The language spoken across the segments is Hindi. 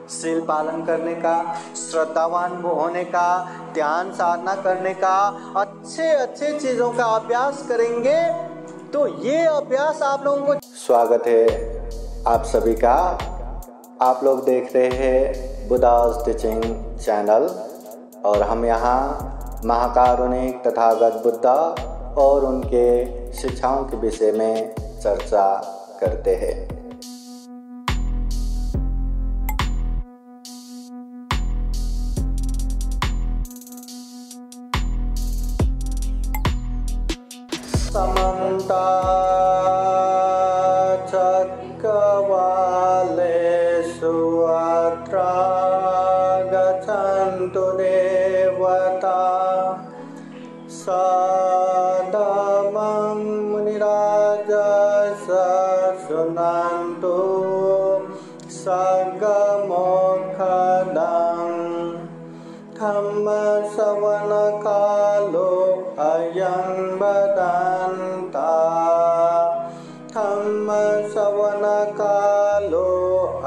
शील पालन करने का, श्रद्धावान होने का, ध्यान साधना करने का, अच्छे अच्छे चीज़ों का अभ्यास करेंगे तो ये अभ्यास आप लोगों को। स्वागत है आप सभी का। आप लोग देख रहे हैं बुद्धास टीचिंग चैनल और हम यहाँ महाकारुणिक तथागत बुद्ध और उनके शिक्षाओं के विषय में चर्चा करते हैं। समन्ता चक्रवालेषु अत्र गच्छन्तु देवता सदमं मुनिराजः शृण्वन्तु सगमोक्षदं धम्मश्रवणकालो अयं वदन्ता धम्मश्रवणकालो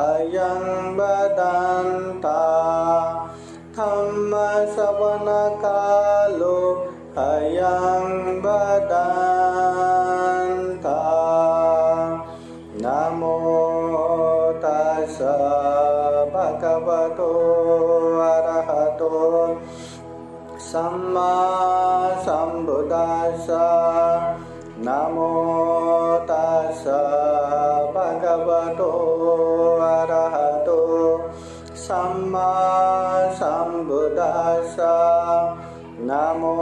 अयं वदन्ता धम्मश्रवणकालो अयं वदन्ता। नमो तस्स भगवतो अरहतो सम्मा सम्बुद्धास्स। नमो तस्स भगवतो अरहतो सम्मा सम्बुद्धास्स। नमो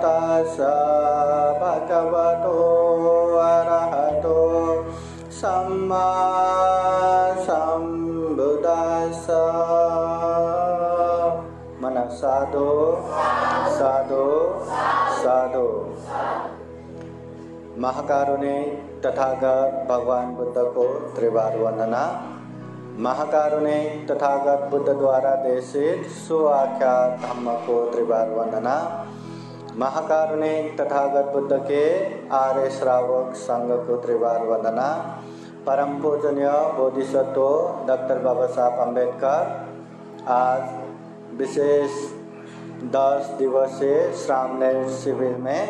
तस्स भगवतो अरहतो सम्मा सम्बुद्धास्स। मन साधु साधु साधु। महाकारुणिक तथागत भगवान बुद्ध को त्रिवार वंदना। महाकारुणिक तथागत बुद्ध द्वारा देशित सुआख्यात धम्म को त्रिवार वंदना। महाकारुणिक तथागत बुद्ध के आर्य श्रावक संघ को त्रिवार वंदना। परम पूजनीय बोधिसत्व डॉक्टर बाबा साहब अम्बेडकर आज विशेष 10 दिवसीय श्रामणेर शिविर में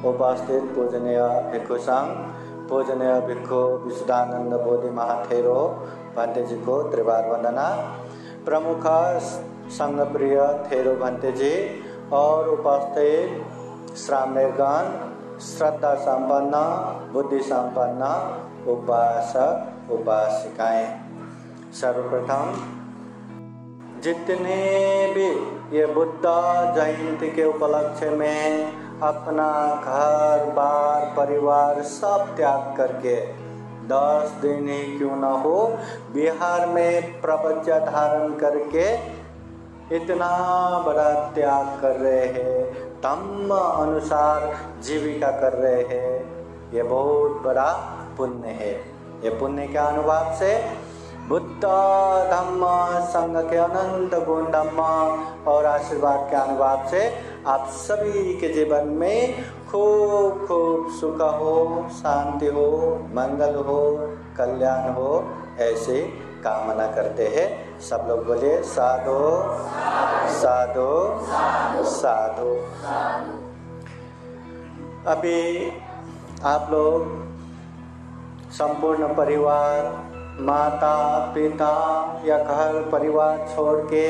उपस्थित पूजनीय भिक्षु संघ पूजनीय भिक्षु विशुद्धानंद बोधि महाथेरो भंते जी को त्रिवार वंदना। प्रमुख संघ प्रिय थेरो भंते जी और उपस्थित श्रामणेरगण श्रद्धा संपन्न बुद्धि संपन्न उपासक उपासिकाएं, सर्वप्रथम जितने भी ये बुद्ध जयंती के उपलक्ष्य में अपना घर बार परिवार सब त्याग करके 10 दिन ही क्यों न हो बिहार में प्रपंच धारण करके इतना बड़ा त्याग कर रहे हैं, धम्म अनुसार जीविका कर रहे हैं, ये बहुत बड़ा पुण्य है। ये पुण्य के अनुभाव से बुद्ध धम्म संघ के अनंत गुण धम्म और आशीर्वाद के अनुभाव से आप सभी के जीवन में खूब खूब सुख हो, शांति हो, मंगल हो, कल्याण हो, ऐसे कामना करते हैं। सब लोग बोलिए साधु साधु साधु। अभी आप लोग संपूर्ण परिवार माता पिता या घर परिवार छोड़ के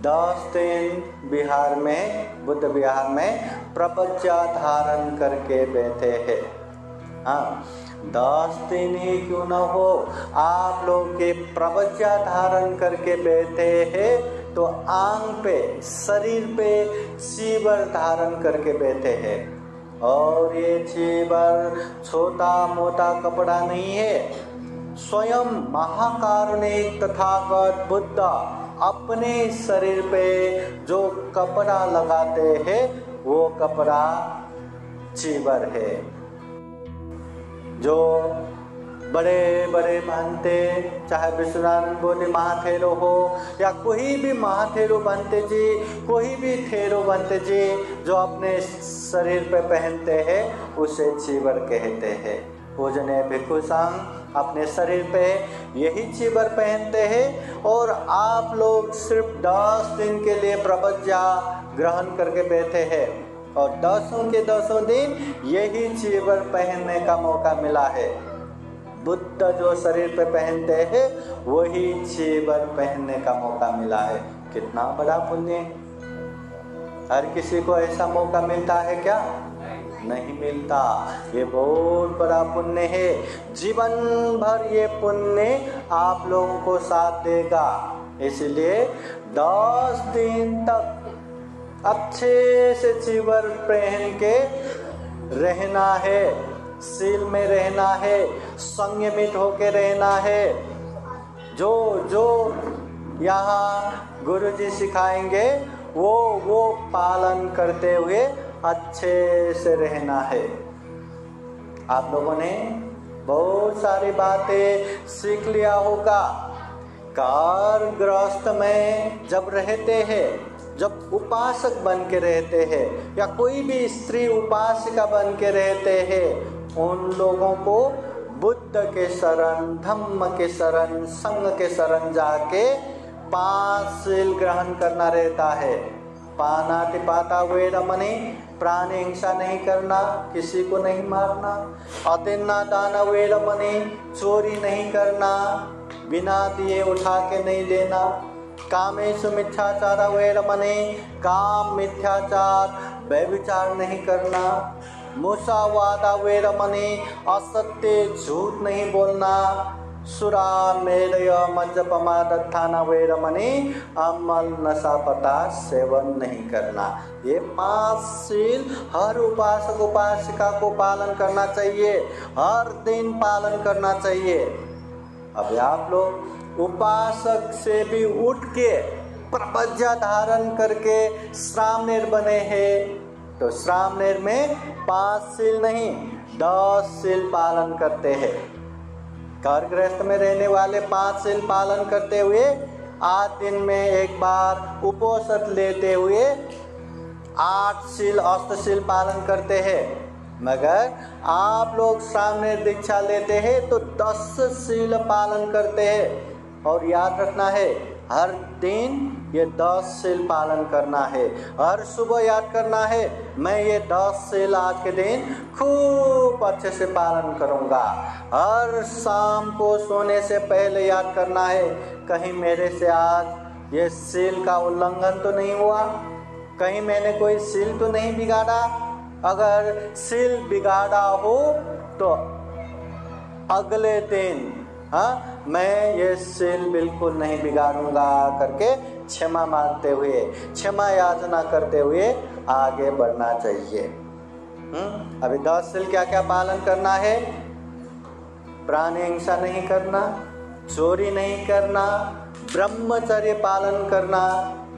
10 दिन बिहार में बुद्ध विहार में प्रपंचा धारण करके बैठे हैं। हाँ, 10 दिन ही क्यों न हो आप लोग के प्रपंचा धारण करके बैठे हैं तो आंग पे शरीर पे चीवर धारण करके बैठे हैं। और ये चीवर छोटा मोटा कपड़ा नहीं है, स्वयं महाकारुणिक तथागत बुद्ध अपने शरीर पे जो कपड़ा लगाते हैं वो कपड़ा चीवर है। जो बड़े बड़े भंते चाहे विश्वनाथ बोधि महाथेरो हो या कोई भी महाथेरो भंते जी, कोई भी थेरो भंते जी जो अपने शरीर पे पहनते हैं उसे चीवर कहते हैं। पूजनीय भिक्षु संघ अपने शरीर पे यही चीवर पहनते हैं और आप लोग सिर्फ 10 दिन के लिए प्रबज्ञा ग्रहण करके बैठे हैं और 10 के 10 दिन यही चीवर पहनने का मौका मिला है। बुद्ध जो शरीर पे पहनते हैं वही चीवर पहनने का मौका मिला है। कितना बड़ा पुण्य! हर किसी को ऐसा मौका मिलता है क्या? नहीं मिलता। ये बहुत बड़ा पुण्य है। जीवन भर ये पुण्य आप लोगों को साथ देगा। इसलिए 10 दिन तक अच्छे से चीवर पहन के रहना है, सील में रहना है, संयमित होके रहना है। जो जो यहाँ गुरुजी सिखाएंगे वो पालन करते हुए अच्छे से रहना है। आप लोगों ने बहुत सारी बातें सीख लिया होगा। कार गृहस्थ में जब रहते हैं, जब उपासक बन के रहते हैं या कोई भी स्त्री उपासिका बन के रहते हैं, उन लोगों को बुद्ध के शरण, धम्म के शरण, संघ के शरण जाके 5 शील ग्रहण करना रहता है। पानातिपाता वेरमणि, प्राणी हिंसा नहीं करना, किसी को नहीं मारना। अतिन्ना दान वेरमणि, चोरी नहीं करना, बिना दिए उठा के नहीं लेना। कामेषु मिथ्याचार वेरमणि, काम मिथ्याचार व्यभिचार नहीं करना। मुसावादा वेरमणि, असत्य झूठ नहीं बोलना। सुरा मेलय मज्जपमा दत्थाना वेरमणि, अमल नशा पता सेवन नहीं करना। ये 5 शील हर उपासक उपासिका को पालन करना चाहिए, हर दिन पालन करना चाहिए। अब आप लोग उपासक से भी उठ के प्रपज्ञा धारण करके श्रामणेर बने हैं, तो श्रामणेर में 5 शील नहीं 10 शील पालन करते हैं। घर गृहस्थ में रहने वाले 5 शील पालन करते हुए 8 दिन में एक बार उपोषण लेते हुए 8 शील अष्टशील पालन करते हैं। मगर आप लोग सामने दीक्षा लेते हैं तो 10 शील पालन करते हैं। और याद रखना है, हर दिन ये 10 शील पालन करना है। हर सुबह याद करना है, मैं ये 10 शील आज के दिन खूब अच्छे से पालन करूँगा। हर शाम को सोने से पहले याद करना है, कहीं मेरे से आज ये शील का उल्लंघन तो नहीं हुआ, कहीं मैंने कोई शील तो नहीं बिगाड़ा। अगर शील बिगाड़ा हो तो अगले दिन मैं ये शील बिल्कुल नहीं बिगाड़ूंगा करके क्षमा मांगते हुए, क्षमा याचना करते हुए आगे बढ़ना चाहिए। अभी 10 शील क्या क्या पालन करना है? प्राणी हिंसा नहीं करना, चोरी नहीं करना, ब्रह्मचर्य पालन करना।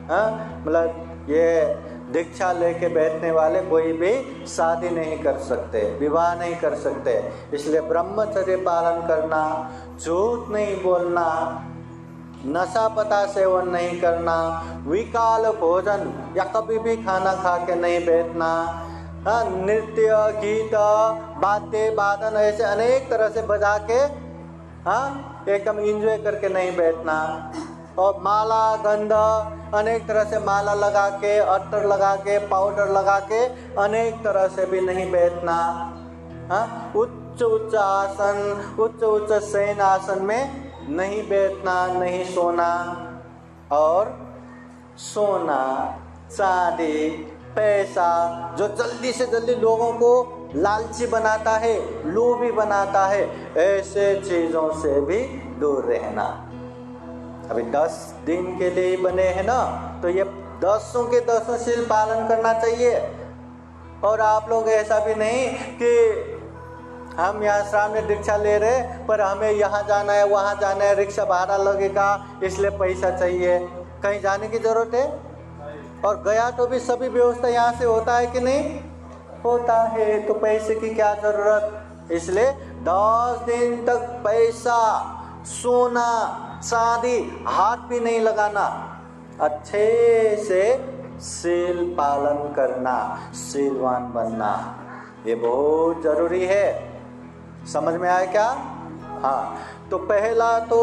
मतलब ये दीक्षा लेके बैठने वाले कोई भी शादी नहीं कर सकते, विवाह नहीं कर सकते, इसलिए ब्रह्मचर्य पालन करना, झूठ नहीं बोलना, नशा पता सेवन नहीं करना, विकाल भोजन या कभी भी खाना खा के नहीं बैठना, नृत्य गीत वाद्य वादन ऐसे अनेक तरह से बजा के एकदम एंजॉय करके नहीं बैठना। और माला गंध अनेक तरह से माला लगा के, अत्तर लगा के, पाउडर लगा के अनेक तरह से भी नहीं बैठना। उच्च उच्च आसन, उच्च उच्च शयन आसन में नहीं बैठना, नहीं सोना। और सोना, चांदी, पैसा जो जल्दी से जल्दी लोगों को लालची बनाता है, लोभी बनाता है, ऐसे चीज़ों से भी दूर रहना। अभी 10 दिन के लिए बने हैं ना, तो ये 10 के 10 शील पालन करना चाहिए। और आप लोग ऐसा भी नहीं कि हम यहाँ सामने दीक्षा ले रहे पर हमें यहाँ जाना है, वहाँ जाना है, रिक्शा भाड़ा लगेगा इसलिए पैसा चाहिए। कहीं जाने की ज़रूरत है? और गया तो भी सभी व्यवस्था यहाँ से होता है कि नहीं होता है, तो पैसे की क्या ज़रूरत। इसलिए 10 दिन तक पैसा, सोना, चांदी हाथ भी नहीं लगाना, अच्छे से शील पालन करना, शीलवान बनना, ये बहुत जरूरी है। समझ में आया क्या? हाँ, तो पहला तो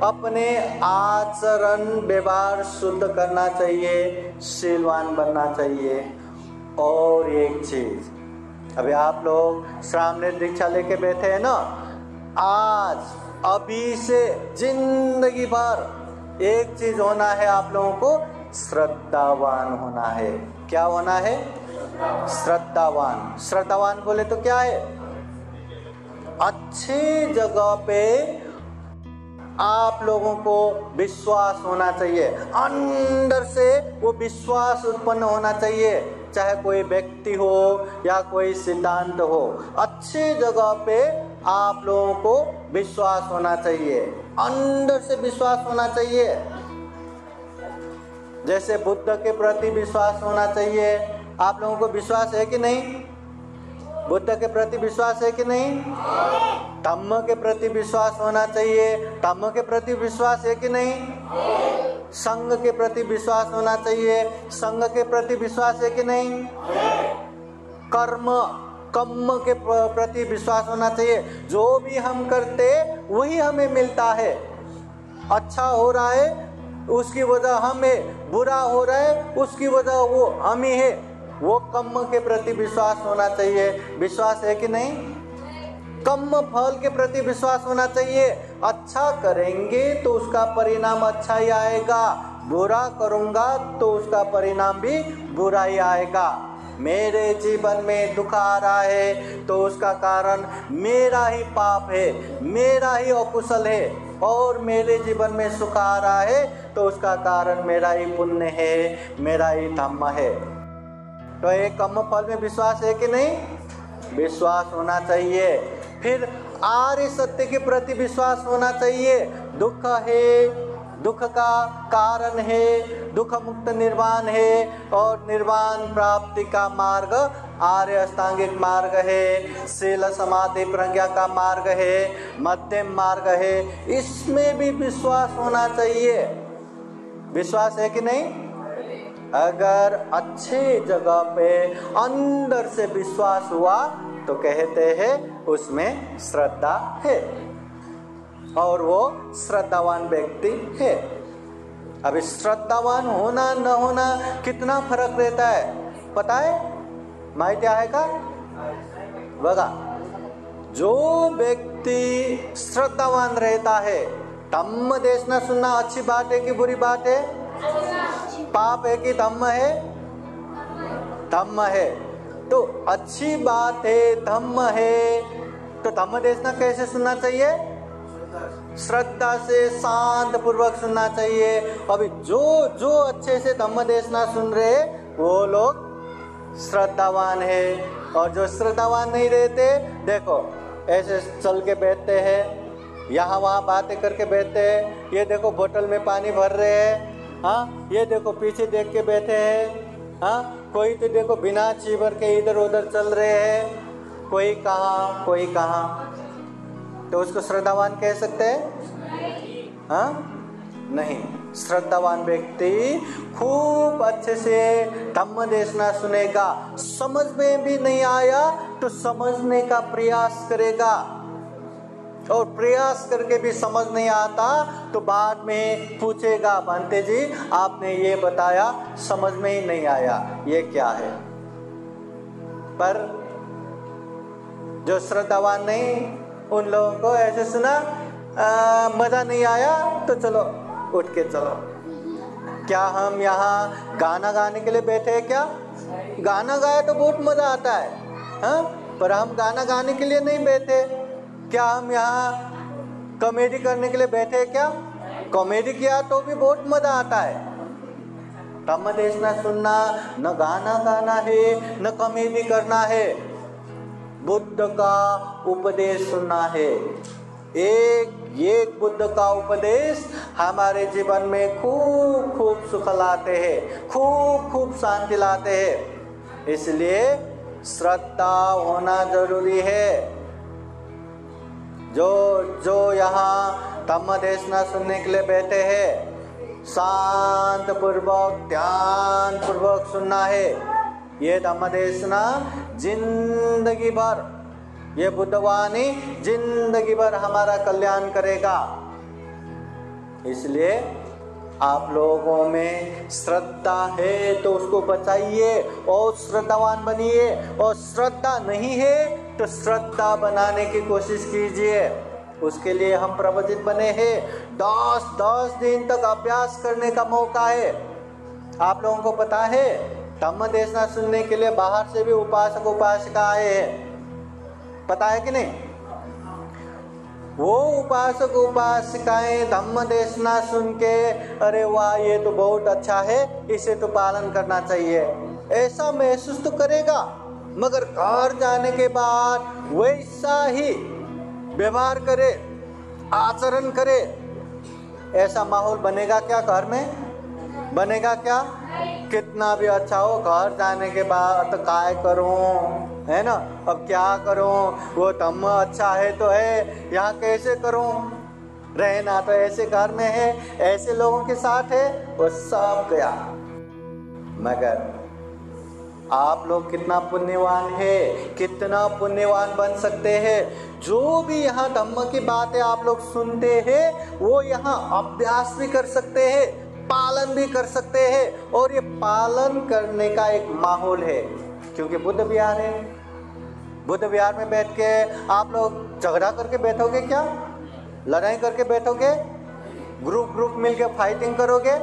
अपने आचरण व्यवहार शुद्ध करना चाहिए, शीलवान बनना चाहिए। और एक चीज, अभी आप लोग सामने दीक्षा लेके बैठे हैं ना, आज अभी से जिंदगी भर एक चीज होना है, आप लोगों को श्रद्धावान होना है। क्या होना है? श्रद्धावान। श्रद्धावान बोले तो क्या है? अच्छी जगह पे आप लोगों को विश्वास होना चाहिए, अंदर से वो विश्वास उत्पन्न होना चाहिए, चाहे कोई व्यक्ति हो या कोई सिद्धांत हो। अच्छी जगह पे आप लोगों को विश्वास होना चाहिए, अंदर से विश्वास होना चाहिए। जैसे बुद्ध के प्रति विश्वास होना चाहिए। आप लोगों को विश्वास है कि नहीं? बुद्ध के प्रति विश्वास है कि नहीं? धम्म के प्रति विश्वास होना चाहिए। धम्म के प्रति विश्वास है कि नहीं? संघ के प्रति विश्वास होना चाहिए। संघ के प्रति विश्वास है कि नहीं? कर्म के प्रति विश्वास होना चाहिए। जो भी हम करते वही हमें मिलता है। अच्छा हो रहा है उसकी वजह हमें, बुरा हो रहा है उसकी वजह वो हम ही है। वो कर्म के प्रति विश्वास होना चाहिए। विश्वास है कि नहीं? कर्म फल के प्रति विश्वास होना चाहिए। अच्छा करेंगे तो उसका परिणाम अच्छा ही आएगा, बुरा करूंगा तो उसका परिणाम भी बुरा ही आएगा। मेरे जीवन में दुख आ रहा है तो उसका कारण मेरा ही पाप है, मेरा ही अकुशल है। और मेरे जीवन में सुख आ रहा है तो उसका कारण मेरा ही पुण्य है, मेरा ही धम्म है। तो एक कर्म फल में विश्वास है कि नहीं? विश्वास होना चाहिए। फिर आर्य सत्य के प्रति विश्वास होना चाहिए। दुख है, दुख का कारण है, दुख मुक्त निर्वाण है, और निर्वाण प्राप्ति का मार्ग आर्य अष्टांगिक मार्ग है, शील समाधि प्रज्ञा का मार्ग है, मध्यम मार्ग है। इसमें भी विश्वास होना चाहिए। विश्वास है कि नहीं? अगर अच्छी जगह पे अंदर से विश्वास हुआ तो कहते हैं उसमें श्रद्धा है, और वो श्रद्धावान व्यक्ति है। अभी श्रद्धावान होना न होना कितना फर्क रहता है पता है? माहिती आहे का? बघा, जो व्यक्ति श्रद्धावान रहता है, धम्म देशना सुनना अच्छी बात है कि बुरी बात है? पाप है कि धम्म है? धम्म है। तो अच्छी बात है, धम्म है, तो धम्म देशना कैसे सुनना चाहिए? श्रद्धा से शांत पूर्वक सुनना चाहिए। अभी जो अच्छे से धम्म देशना सुन रहे वो लोग श्रद्धावान है, और जो श्रद्धावान नहीं रहते, देखो ऐसे चल के बैठते हैं, यहाँ वहाँ बातें करके बैठते हैं। ये देखो बोतल में पानी भर रहे हैं, हाँ, ये देखो पीछे देख के बैठे हैं, हाँ, कोई तो देखो बिना चीवर के इधर उधर चल रहे हैं, कोई कहाँ कोई कहाँ। तो उसको श्रद्धावान कह सकते हैं? हाँ, नहीं। श्रद्धावान व्यक्ति खूब अच्छे से धम्म देशना सुनेगा, समझ में भी नहीं आया तो समझने का प्रयास करेगा, और प्रयास करके भी समझ नहीं आता तो बाद में पूछेगा, भांते जी आपने ये बताया समझ में ही नहीं आया, ये क्या है? पर जो श्रद्धावान नहीं, उन लोगों को ऐसे सुना, मजा नहीं आया तो चलो उठ के चलो। क्या हम यहाँ गाना गाने के लिए बैठे हैं क्या? गाना गाया तो बहुत मजा आता है, हाँ, पर हम गाना गाने के लिए नहीं बैठे। क्या हम यहाँ कॉमेडी करने के लिए बैठे हैं क्या? कॉमेडी किया तो भी बहुत मजा आता है। धम्म देशना सुनना, न गाना गाना है न कॉमेडी करना है, बुद्ध का उपदेश सुनना है। एक बुद्ध का उपदेश हमारे जीवन में खूब सुख लाते हैं, खूब शांति लाते हैं। इसलिए श्रद्धा होना जरूरी है। जो यहाँ धम्म देशना सुनने के लिए बैठे हैं, शांत पूर्वक ध्यान पूर्वक सुनना है। ये धम्म देशना जिंदगी भर ये बुद्धवाणी जिंदगी भर हमारा कल्याण करेगा। इसलिए आप लोगों में श्रद्धा है तो उसको बचाइए और श्रद्धावान बनिए, और श्रद्धा नहीं है तो श्रद्धा बनाने की कोशिश कीजिए। उसके लिए हम प्रवचित बने हैं। 10 दिन तक अभ्यास करने का मौका है। आप लोगों को पता है धम्म देशना सुनने के लिए बाहर से भी उपासक उपासिका आए हैं, पता है कि नहीं? वो उपासक उपासिकाएं धम्म देशना सुन के अरे वाह ये तो बहुत अच्छा है, इसे तो पालन करना चाहिए, ऐसा महसूस तो करेगा, मगर घर जाने के बाद वैसा ही व्यवहार करे, आचरण करे, ऐसा माहौल बनेगा क्या? घर में बनेगा क्या? कितना भी अच्छा हो, घर जाने के बाद तो काय करूं, है ना, अब क्या करूं, वो धम्म अच्छा है तो है, यहाँ कैसे करूं, रहना तो ऐसे घर में है, ऐसे लोगों के साथ है, वो सब गया। मगर आप लोग कितना पुण्यवान है, कितना पुण्यवान बन सकते हैं। जो भी यहाँ धम्म की बातें आप लोग सुनते हैं वो यहाँ अभ्यास भी कर सकते हैं, पालन भी कर सकते हैं, और ये पालन करने का एक माहौल है। क्योंकि बुद्ध विहार है, बुद्ध विहार में बैठ के आप लोग झगड़ा करके बैठोगे क्या? लड़ाई करके बैठोगे? ग्रुप मिलके फाइटिंग करोगे?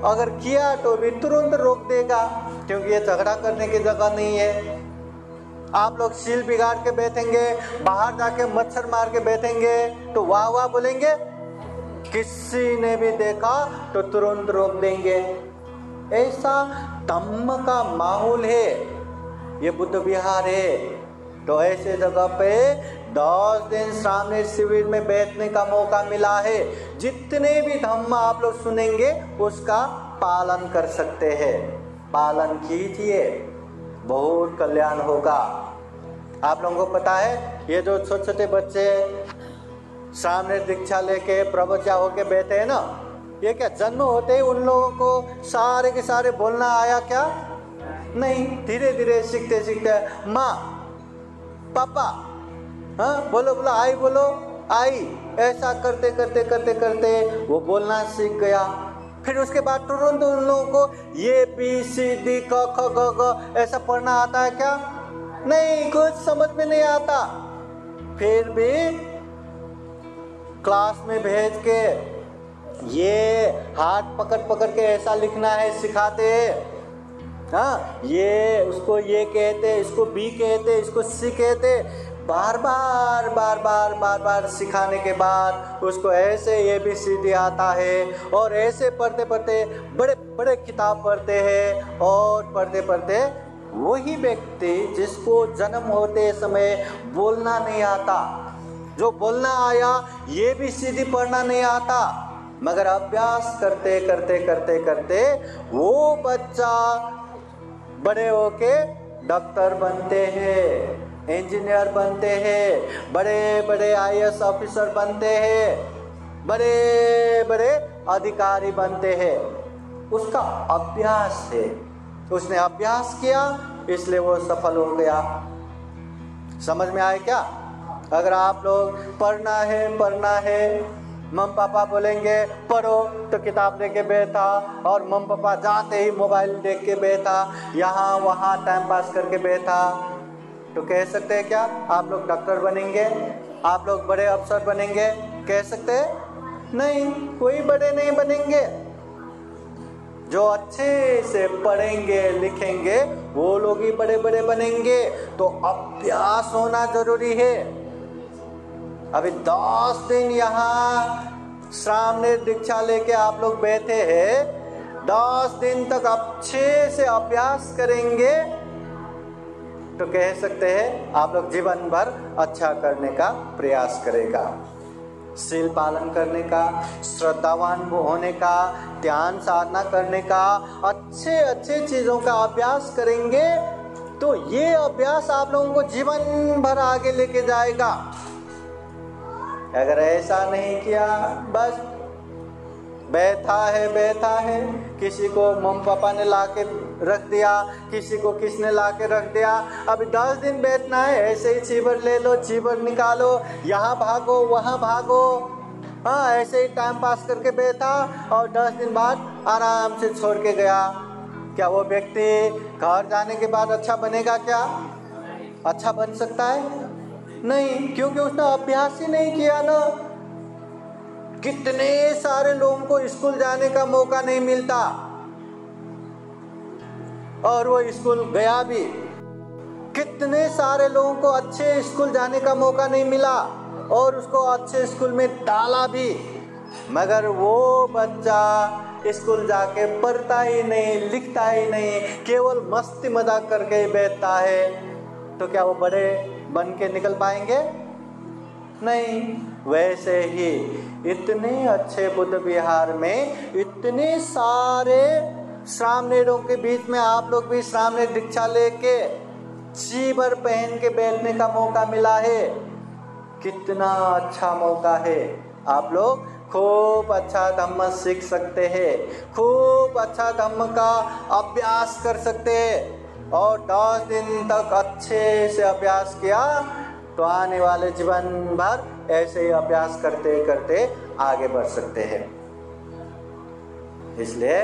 अगर किया तो भी तुरंत रोक देगा, क्योंकि ये झगड़ा करने की जगह नहीं है। आप लोग सील बिगाड़ के बैठेंगे, बाहर जाके मच्छर मार के बैठेंगे तो वाह वाह बोलेंगे, किसी ने भी देखा तो तुरंत रोक देंगे। ऐसा धम्म का माहौल है, ये बुद्ध विहार है। तो ऐसे जगह पे 10 दिन सामने शिविर में बैठने का मौका मिला है। जितने भी धम्म आप लोग सुनेंगे उसका पालन कर सकते हैं, पालन कीजिए, बहुत कल्याण होगा। आप लोगों को पता है ये जो छोटे छोटे बच्चे सामने दीक्षा लेके प्रवचा होके बैठे हैं ना, ये क्या जन्म होते ही उन लोगों को सारे के सारे बोलना आया क्या? नहीं, धीरे धीरे सीखते सीखते माँ पापा, हाँ बोलो बोलो, आई बोलो आई, ऐसा करते करते करते करते वो बोलना सीख गया। फिर उसके बाद तुरंत उन लोगों को ये बी सी डी क ख ग घ ऐसा पढ़ना आता है क्या? नहीं, कुछ समझ में नहीं आता। फिर भी क्लास में भेज के ये हाथ पकड़ पकड़ के ऐसा लिखना है सिखाते हैं। हाँ, ये उसको ये कहते, इसको बी कहते, इसको सी कहते। बार बार बार बार बार बार सिखाने के बाद उसको ऐसे ये भी सीधी आता है, और ऐसे पढ़ते पढ़ते बड़े बड़े किताब पढ़ते हैं, और पढ़ते पढ़ते वही व्यक्ति जिसको जन्म होते समय बोलना नहीं आता, जो बोलना आया ये भी सीधी पढ़ना नहीं आता, मगर अभ्यास करते करते करते करते वो बच्चा बड़े होके डॉक्टर बनते हैं, इंजीनियर बनते हैं, बड़े बड़े आईएएस ऑफिसर बनते हैं, बड़े बड़े अधिकारी बनते हैं। उसका अभ्यास है, उसने अभ्यास किया इसलिए वो सफल हो गया। समझ में आए क्या? अगर आप लोग पढ़ना है, मम पापा बोलेंगे पढ़ो तो किताब लेके बैठा, और मम पापा जाते ही मोबाइल देख के बैठा, यहाँ वहाँ टाइम पास करके बैठा, तो कह सकते हैं क्या आप लोग डॉक्टर बनेंगे, आप लोग बड़े अफसर बनेंगे? कह सकते हैं? नहीं, कोई बड़े नहीं बनेंगे। जो अच्छे से पढ़ेंगे लिखेंगे वो लोग ही बड़े बड़े बनेंगे। तो अभ्यास होना जरूरी है। अभी 10 दिन यहाँ सामने दीक्षा लेके आप लोग बैठे हैं, 10 दिन तक अच्छे से अभ्यास करेंगे तो कह सकते हैं आप लोग जीवन भर अच्छा करने का प्रयास करेगा। शील पालन करने का, श्रद्धावान होने का, ध्यान साधना करने का, अच्छे अच्छे चीजों का अभ्यास करेंगे तो ये अभ्यास आप लोगों को जीवन भर आगे लेके जाएगा। अगर ऐसा नहीं किया, बस बैठा है, किसी को मम्मी पापा ने ला के रख दिया, किसी को किसने ला के रख दिया। अभी 10 दिन बैठना है, ऐसे ही चीबर ले लो, चीबर निकालो, यहाँ भागो वहाँ भागो, हाँ ऐसे ही टाइम पास करके बैठा और 10 दिन बाद आराम से छोड़ के गया। क्या वो व्यक्ति घर जाने के बाद अच्छा बनेगा? क्या अच्छा बन सकता है? नहीं, क्योंकि उसने अभ्यास ही नहीं किया ना। कितने सारे लोगों को स्कूल जाने का मौका नहीं मिलता और वो स्कूल गया भी। कितने सारे लोगों को अच्छे स्कूल जाने का मौका नहीं मिला और उसको अच्छे स्कूल में डाला भी, मगर वो बच्चा स्कूल जाके पढ़ता ही नहीं, लिखता ही नहीं, केवल मस्ती मजाक करके ही बैठता है। तो क्या वो बड़े बन के निकल पाएंगे? नहीं। वैसे ही इतने अच्छे बुद्ध विहार में इतने सारे श्रामणेरों के बीच में आप लोग भी श्रामणेर दीक्षा लेके चीबर पहन के बैठने का मौका मिला है। कितना अच्छा मौका है। आप लोग खूब अच्छा धम्म सीख सकते हैं, खूब अच्छा धम्म का अभ्यास कर सकते हैं और 10 दिन तक अच्छे से अभ्यास किया तो आने वाले जीवन भर ऐसे ही अभ्यास करते करते आगे बढ़ सकते हैं। इसलिए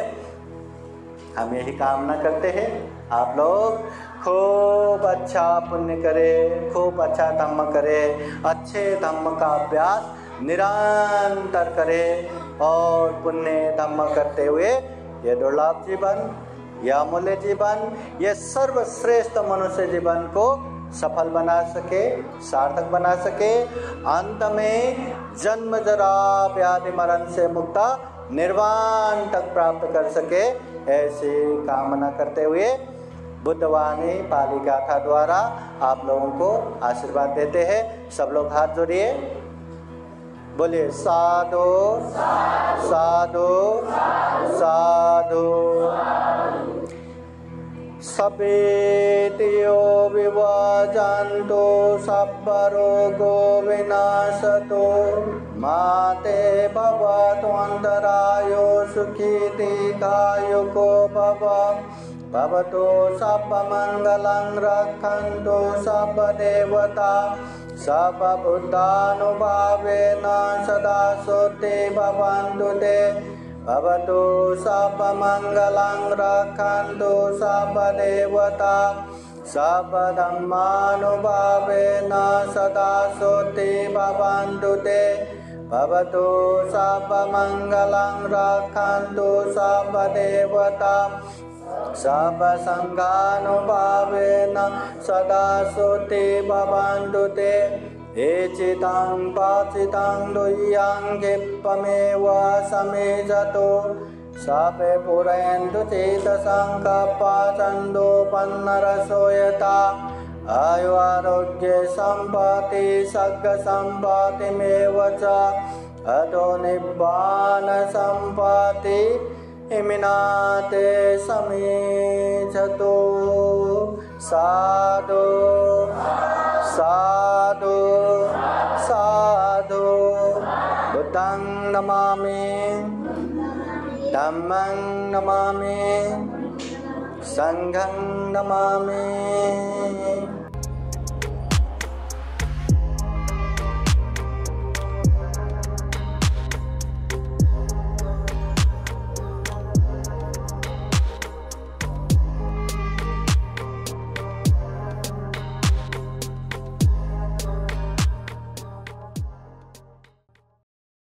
हम यही कामना करते हैं, आप लोग खूब अच्छा पुण्य करें, खूब अच्छा धम्म करें, अच्छे धम्म का अभ्यास निरंतर करें और पुण्य धम्म करते हुए ये दुर्लभ जीवन, यह अमूल्य जीवन, यह सर्वश्रेष्ठ मनुष्य जीवन को सफल बना सके, सार्थक बना सके, अंत में जन्म जरा व्याधि मरण से मुक्त निर्वाण तक प्राप्त कर सके, ऐसी कामना करते हुए बुद्धवाणी पाली गाथा द्वारा आप लोगों को आशीर्वाद देते हैं। सब लोग हाथ जोड़िए, बोलिए साधु साधु साधु। सपेतियो विवाजन्तो सब्बरोगो विनाशतो माते भवतु अन्तरायो सुखी दीर्घायुको भवतु सर्वमङ्गलं रक्षन्तु सर्वदेवता सर्वबुद्धानुभावेन सदा शुद्धि भवन्तु ते। भवतु सर्वमङ्गलं रक्षन्तु सर्वदेवता सर्वधर्मानुभावेन सदा शुद्धि भवन्तु ते। भवतु सर्वमङ्गलं रक्षन्तु सर्वदेवता सर्वसङ्घानुभावेन सदा शुद्धि भवन्तु ते। एचितं पाचितं दुह्यं क्षिप्तमेव समेजतो सपे पुरयन्तु चेतसङ्कपाचन्दोपन्नरसो यथा आयु आरोग्य सम्पत्ति सद्गसम्पत्तिमेव च अतो निब्बान सम्पत्ति इमिनाते समेजतो। साधु साधु साधु। बुद्धं नमामि, धम्मं नमामि, संघं नमामि।